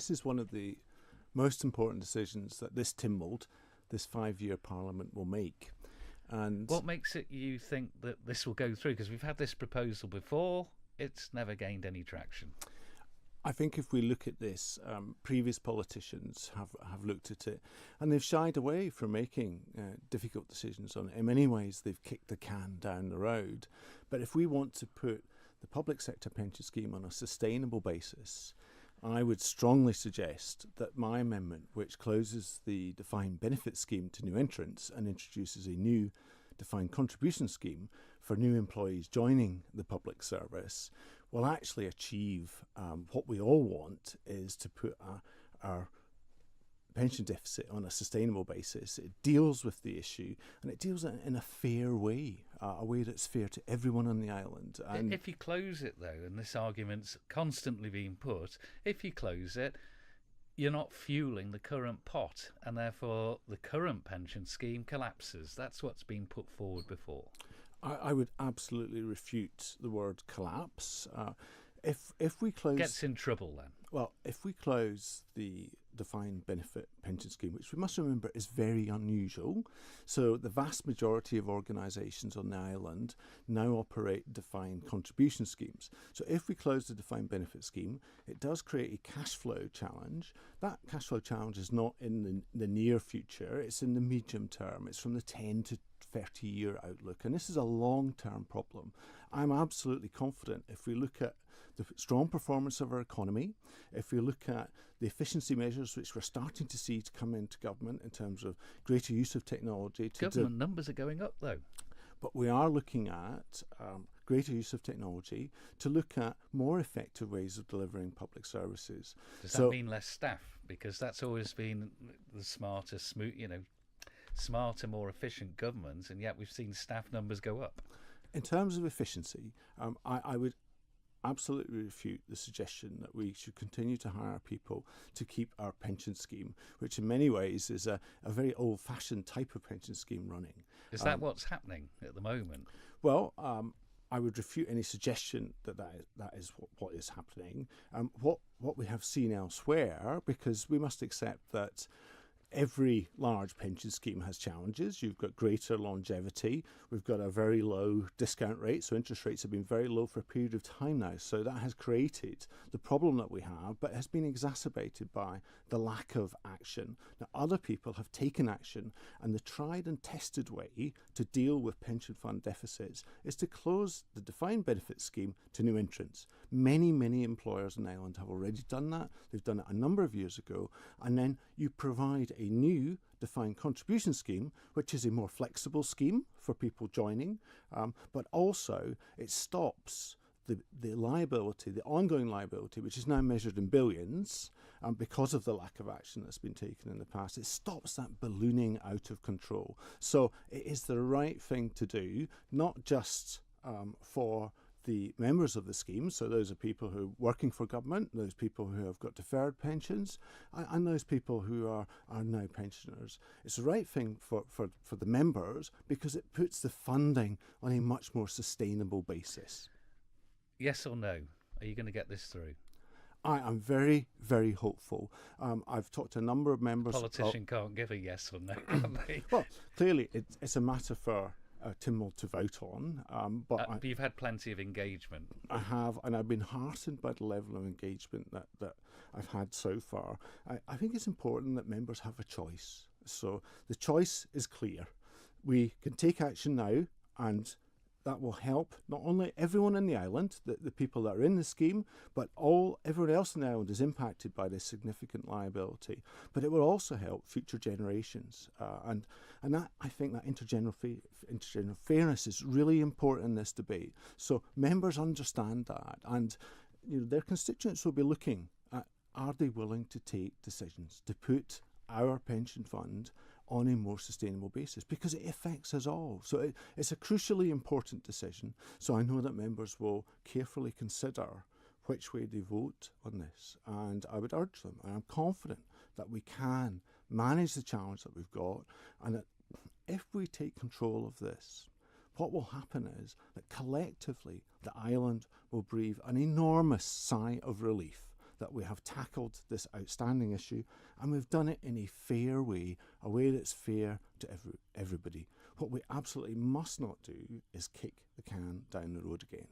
this is one of the most important decisions that this Tynwald, this 5-year Parliament, will make. And what makes it you think that this will go through? Because we've had this proposal before, it's never gained any traction. I think if we look at this, previous politicians have looked at it and they've shied away from making difficult decisions on it. In many ways, they've kicked the can down the road. But if we want to put the public sector pension scheme on a sustainable basis, I would strongly suggest that my amendment, which closes the defined benefit scheme to new entrants and introduces a new defined contribution scheme for new employees joining the public service, will actually achieve what we all want, is to put our pension deficit on a sustainable basis. It deals with the issue, and it deals in a fair way, a way that's fair to everyone on the island. And if you close it, though, and this argument's constantly being put, if you close it, you're not fueling the current pot, and therefore the current pension scheme collapses. That's what's been put forward before. I would absolutely refute the word collapse. If we close... Gets in trouble then. Well, if we close the defined benefit pension scheme, which we must remember is very unusual, so the vast majority of organisations on the island now operate defined contribution schemes. So if we close the defined benefit scheme, it does create a cash flow challenge. That cash flow challenge is not in the near future, it's in the medium term. It's from the 10 to 30-year outlook, and this is a long-term problem. I'm absolutely confident if we look at the strong performance of our economy, if we look at the efficiency measures which we're starting to see to come into government in terms of greater use of technology. Government numbers are going up though. But we are looking at greater use of technology to look at more effective ways of delivering public services. Does that mean less staff? Because that's always been the smarter, more efficient governments, and yet we've seen staff numbers go up. In terms of efficiency, I would absolutely refute the suggestion that we should continue to hire people to keep our pension scheme, which in many ways is a very old-fashioned type of pension scheme running. Is that what's happening at the moment? Well, I would refute any suggestion that is what is happening. What we have seen elsewhere, because we must accept that every large pension scheme has challenges. You've got greater longevity. We've got a very low discount rate, so interest rates have been very low for a period of time now. So that has created the problem that we have, but it has been exacerbated by the lack of action. Now, other people have taken action, and the tried and tested way to deal with pension fund deficits is to close the defined benefit scheme to new entrants. Many, many employers in Ireland have already done that. They've done it a number of years ago, and then you provide a new defined contribution scheme, which is a more flexible scheme for people joining, but also it stops the liability, the ongoing liability, which is now measured in billions, because of the lack of action that's been taken in the past. It stops that ballooning out of control. So it is the right thing to do, not just for the members of the scheme, so those are people who are working for government, those people who have got deferred pensions, and those people who are now pensioners. It's the right thing for the members because it puts the funding on a much more sustainable basis. Yes or no? Are you going to get this through? I am very, very hopeful. I've talked to a number of members. Politician can't give a yes or no, can they? Well, clearly it's a matter for Tynwald to vote on, but you've had plenty of engagement. I have, and I've been heartened by the level of engagement that I've had so far. I think it's important that members have a choice. So the choice is clear. We can take action now, and that will help not only everyone in the island, the people that are in the scheme, but everyone else in the island is impacted by this significant liability. But it will also help future generations, and that, I think that intergenerational fairness is really important in this debate. So members understand that, and their constituents will be looking at, are they willing to take decisions to put our pension fund on a more sustainable basis, because it affects us all. So it's a crucially important decision. So I know that members will carefully consider which way they vote on this, and I would urge them, and I'm confident that we can manage the challenge that we've got, and that if we take control of this, what will happen is that collectively the island will breathe an enormous sigh of relief that we have tackled this outstanding issue, and we've done it in a fair way, a way that's fair to everybody. What we absolutely must not do is kick the can down the road again.